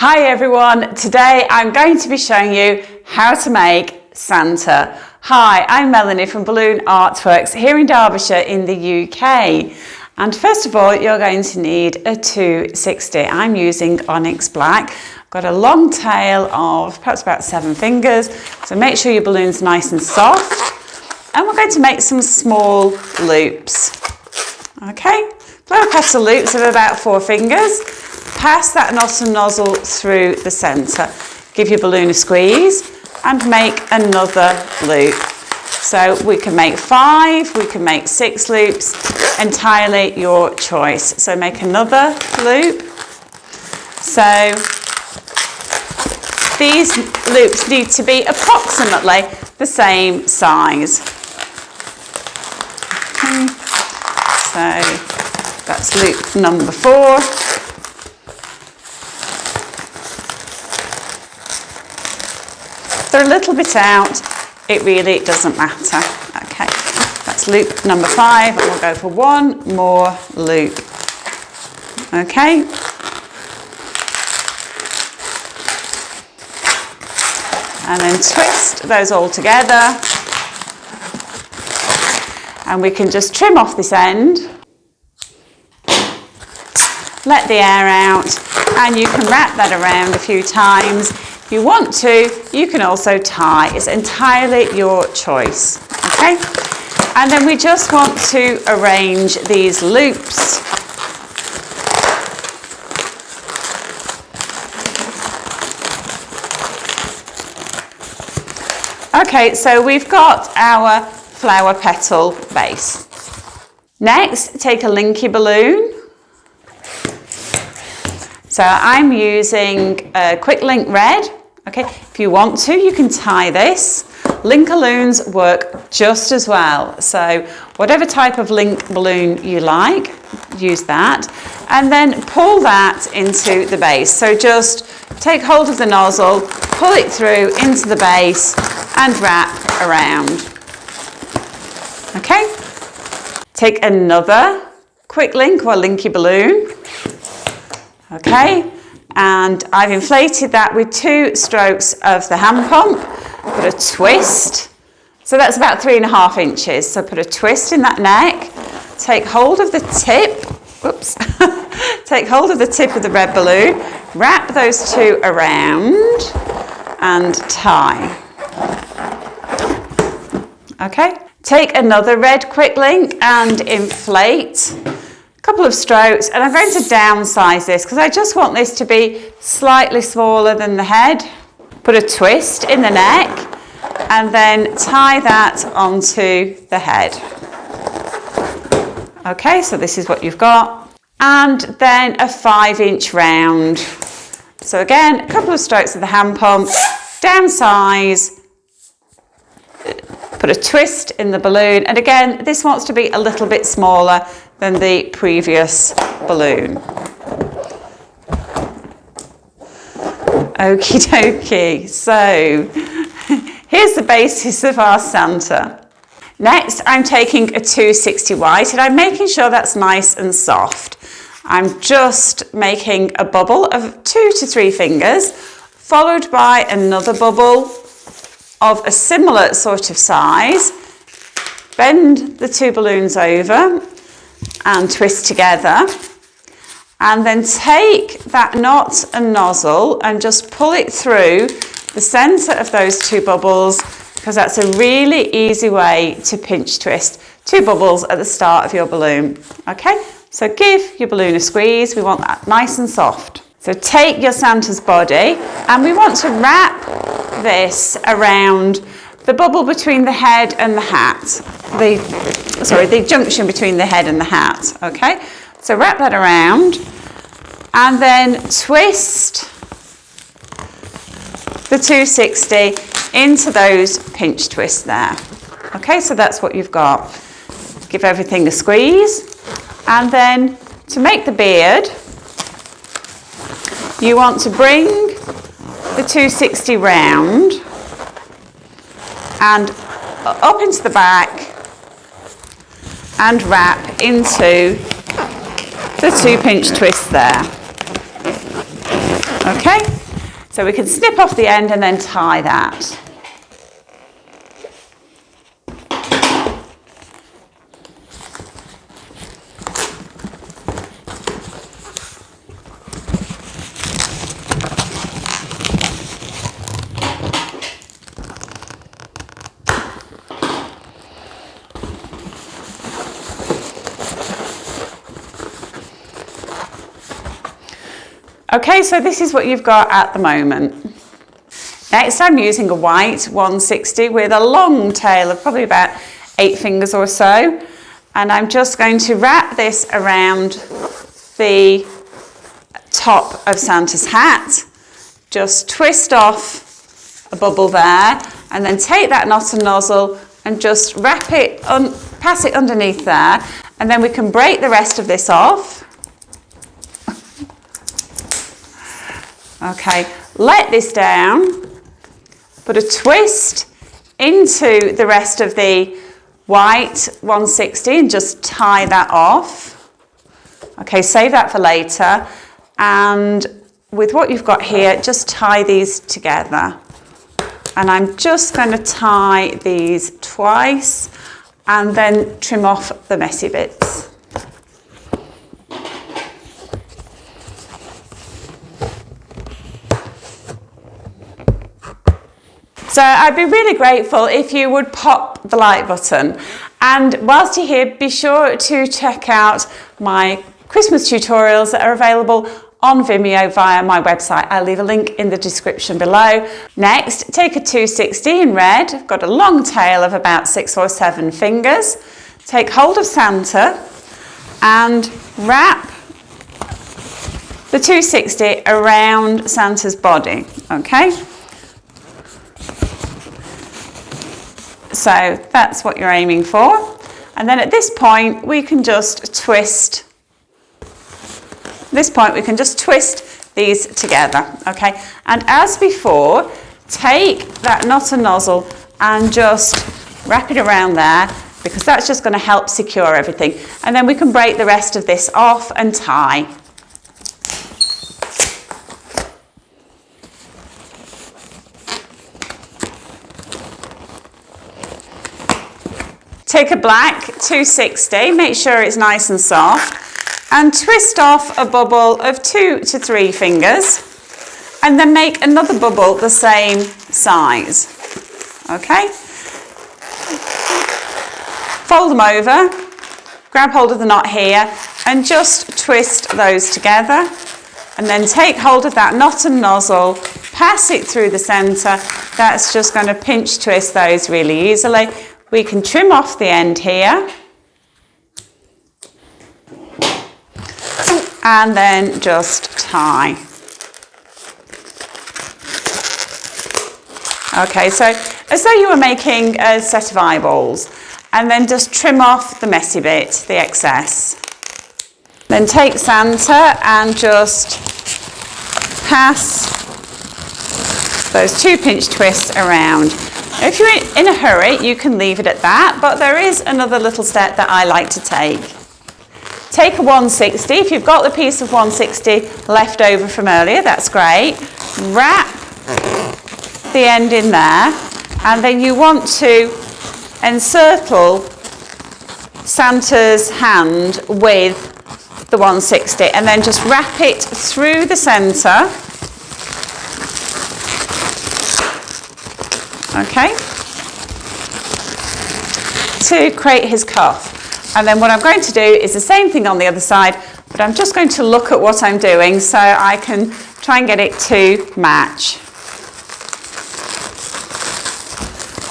Hi everyone, today I'm going to be showing you how to make Santa. Hi, I'm Melanie from Balloon Artworks here in Derbyshire in the UK. And first of all, you're going to need a 260. I'm using Onyx Black. I've got a long tail of perhaps about 7 fingers, so make sure your balloon's nice and soft. And we're going to make some small loops. Okay, flower petal loops of about 4 fingers. Pass that knot and nozzle through the centre. Give your balloon a squeeze and make another loop. So we can make 5, we can make 6 loops, entirely your choice. So make another loop. So these loops need to be approximately the same size. Okay. So that's loop number 4. They're a little bit out, it really doesn't matter. Okay, that's loop number 5, and we'll go for one more loop. Okay. And then twist those all together. And we can just trim off this end. Let the air out, and you can wrap that around a few times. If you want to, you can also tie. It's entirely your choice, okay? And then we just want to arrange these loops. Okay, so we've got our flower petal base. Next, take a linky balloon. So I'm using a quick link red. Okay, if you want to, you can tie this. Link balloons work just as well. So whatever type of link balloon you like, use that. And then pull that into the base. So just take hold of the nozzle, pull it through into the base and wrap around. Okay, take another quick link or linky balloon. Okay, and I've inflated that with 2 strokes of the hand pump. Put a twist, so that's about 3.5 inches. So put a twist in that neck, take hold of the tip, whoops, take hold of the tip of the red balloon, wrap those 2 around and tie. Okay, take another red quick link and inflate. Couple of strokes, and I'm going to downsize this because I just want this to be slightly smaller than the head. Put a twist in the neck and then tie that onto the head. Okay, so this is what you've got. And then a 5-inch round. So again, a couple of strokes of the hand pump, downsize, put a twist in the balloon, and again, this wants to be a little bit smaller than the previous balloon. Okie dokie, so here's the basis of our Santa. Next, I'm taking a 260 white and I'm making sure that's nice and soft. I'm just making a bubble of 2 to 3 fingers, followed by another bubble of a similar sort of size. Bend the 2 balloons over and twist together, and then take that knot and nozzle and just pull it through the centre of those 2 bubbles, because that's a really easy way to pinch twist 2 bubbles at the start of your balloon. Okay, so give your balloon a squeeze. We want that nice and soft. So take your Santa's body, and we want to wrap this around the bubble between the head and the hat. The junction between the head and the hat. Okay, so wrap that around and then twist the 260 into those pinch twists there. Okay, so that's what you've got. Give everything a squeeze, and then to make the beard, you want to bring the 260 round and up into the back and wrap into the 2 pinch twists there. Okay, so we can snip off the end and then tie that. Okay, so this is what you've got at the moment. Next, I'm using a white 160 with a long tail of probably about 8 fingers or so. And I'm just going to wrap this around the top of Santa's hat. Just twist off a bubble there and then take that knot and nozzle and just wrap it, pass it underneath there. And then we can break the rest of this off. Okay, let this down, put a twist into the rest of the white 160 and just tie that off. Okay, save that for later. And with what you've got here, just tie these together. And I'm just going to tie these twice and then trim off the messy bits. So I'd be really grateful if you would pop the like button. And whilst you're here, be sure to check out my Christmas tutorials that are available on Vimeo via my website. I'll leave a link in the description below. Next, take a 260 in red. I've got a long tail of about 6 or 7 fingers. Take hold of Santa and wrap the 260 around Santa's body, okay? So that's what you're aiming for. And then at this point, we can just twist. At this point, we can just twist these together, okay? And as before, take that knot and nozzle and just wrap it around there because that's just going to help secure everything. And then we can break the rest of this off and tie. Take a black 260, make sure it's nice and soft, and twist off a bubble of 2 to 3 fingers, and then make another bubble the same size. Okay? Fold them over, grab hold of the knot here, and just twist those together, and then take hold of that knot and nozzle, pass it through the centre. That's just going to pinch twist those really easily. We can trim off the end here and then just tie. Okay, so as though you were making a set of eyeballs, and then just trim off the messy bit, the excess. Then take Santa and just pass those 2 pinch twists around. If you're in a hurry, you can leave it at that, but there is another little step that I like to take. Take a 160. If you've got the piece of 160 left over from earlier, that's great. Wrap the end in there, and then you want to encircle Santa's hand with the 160, and then just wrap it through the centre. Okay, to create his cuff. And then what I'm going to do is the same thing on the other side, but I'm just going to look at what I'm doing so I can try and get it to match.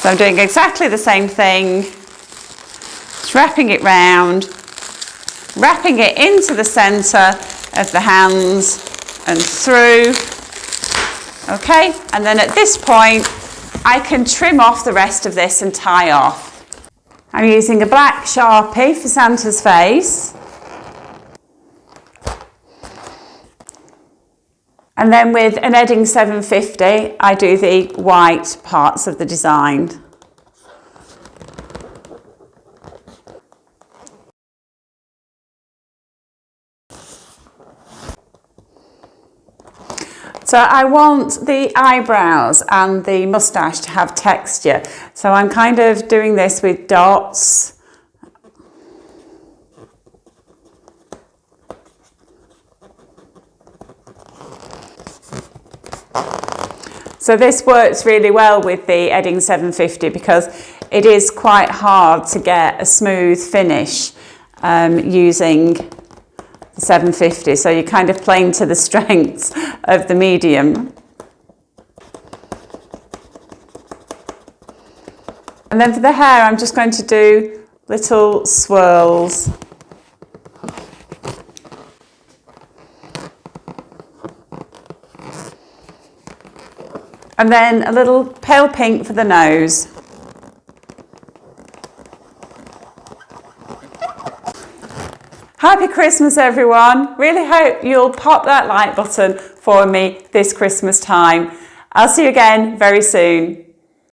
So I'm doing exactly the same thing, just wrapping it round, wrapping it into the centre of the hands and through. Okay, and then at this point, I can trim off the rest of this and tie off. I'm using a black Sharpie for Santa's face. And then with an Edding 750, I do the white parts of the design. So I want the eyebrows and the moustache to have texture. So I'm kind of doing this with dots. So this works really well with the Edding 750 because it is quite hard to get a smooth finish using the 750. So you're kind of playing to the strengths of the medium. And then for the hair, I'm just going to do little swirls. And then a little pale pink for the nose. Happy Christmas, everyone. Really hope you'll pop that like button for me this Christmas time. I'll see you again very soon.